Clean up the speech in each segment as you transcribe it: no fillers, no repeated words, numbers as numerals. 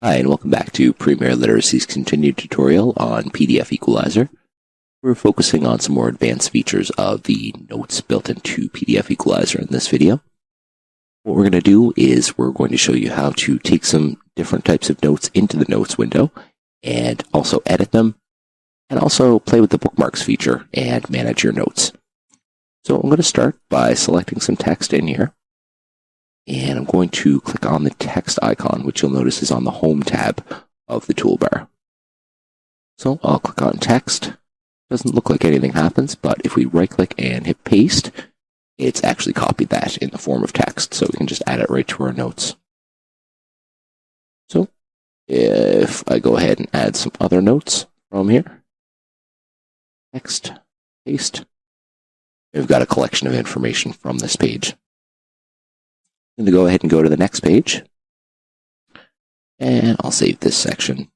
Hi, and welcome back to Premier Literacy's continued tutorial on PDF Equalizer. We're focusing on some more advanced features of the notes built into PDF Equalizer in this video. What we're going to do is we're going to show you how to take some different types of notes into the Notes window and also edit them, and also play with the Bookmarks feature and manage your notes. So I'm going to start by selecting some text in here. And I'm going to click on the text icon, which you'll notice is on the Home tab of the toolbar. So I'll click on text. Doesn't look like anything happens, but if we right-click and hit paste, it's actually copied that in the form of text, so we can just add it right to our notes. So if I go ahead and add some other notes from here, text, paste, we've got a collection of information from this page. I'm going to go ahead and go to the next page, and I'll save this section.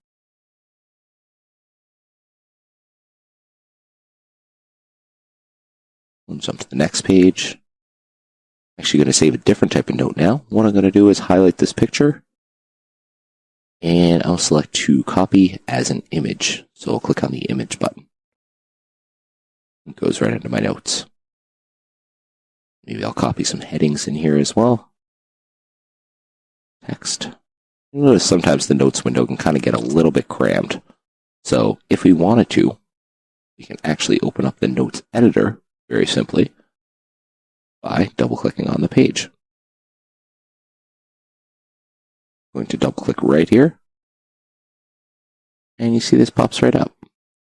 I'll jump to the next page. I'm actually going to save a different type of note now. What I'm going to do is highlight this picture, and I'll select to copy as an image. So I'll click on the image button. It goes right into my notes. Maybe I'll copy some headings in here as well. Text. You'll notice sometimes the notes window can kind of get a little bit crammed. So if we wanted to, we can actually open up the notes editor very simply by double-clicking on the page. I'm going to double-click right here, and you see this pops right up.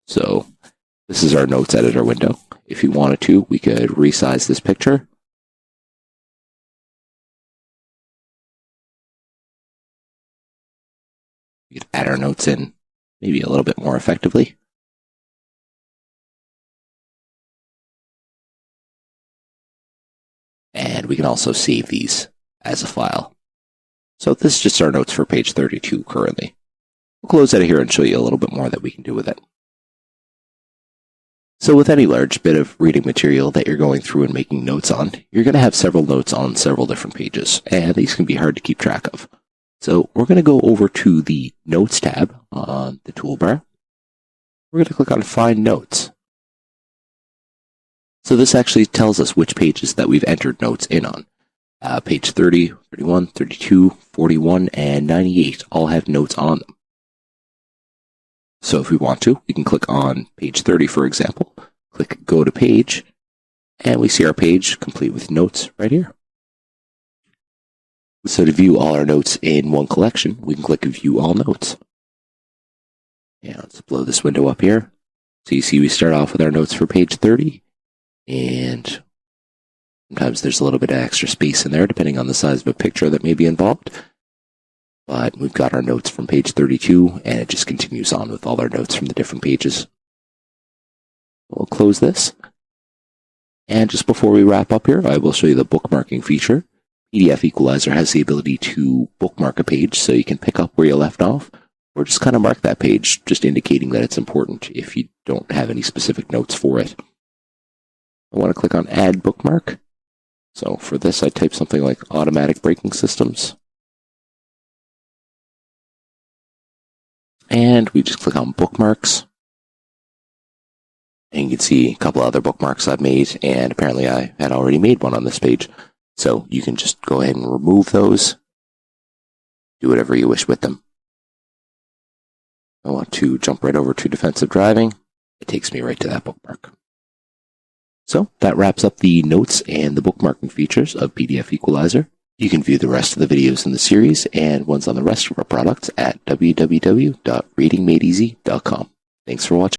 So this is our notes editor window. If you wanted to, we could resize this picture. We could add our notes in maybe a little bit more effectively. And we can also save these as a file. So this is just our notes for page 32 currently. We'll close out of here and show you a little bit more that we can do with it. So with any large bit of reading material that you're going through and making notes on, you're going to have several notes on several different pages, and these can be hard to keep track of. So we're going to go over to the Notes tab on the toolbar. We're going to click on Find Notes. So this actually tells us which pages that we've entered notes in on. Page 30, 31, 32, 41, and 98 all have notes on them. So if we want to, we can click on page 30, for example, click Go to Page, and we see our page complete with notes right here. So to view all our notes in one collection, we can click View All Notes. And let's blow this window up here. So you see we start off with our notes for page 30, and sometimes there's a little bit of extra space in there depending on the size of a picture that may be involved. But we've got our notes from page 32, and it just continues on with all our notes from the different pages. We'll close this. And just before we wrap up here, I will show you the bookmarking feature. PDF Equalizer has the ability to bookmark a page, so you can pick up where you left off, or just kind of mark that page, just indicating that it's important if you don't have any specific notes for it. I want to click on Add Bookmark. So for this, I type something like automatic braking systems. And we just click on Bookmarks. And you can see a couple other bookmarks I've made, and apparently I had already made one on this page. So you can just go ahead and remove those, do whatever you wish with them. I want to jump right over to defensive driving. It takes me right to that bookmark. So that wraps up the notes and the bookmarking features of PDF Equalizer. You can view the rest of the videos in the series and ones on the rest of our products at www.readingmadeeasy.com. Thanks for watching.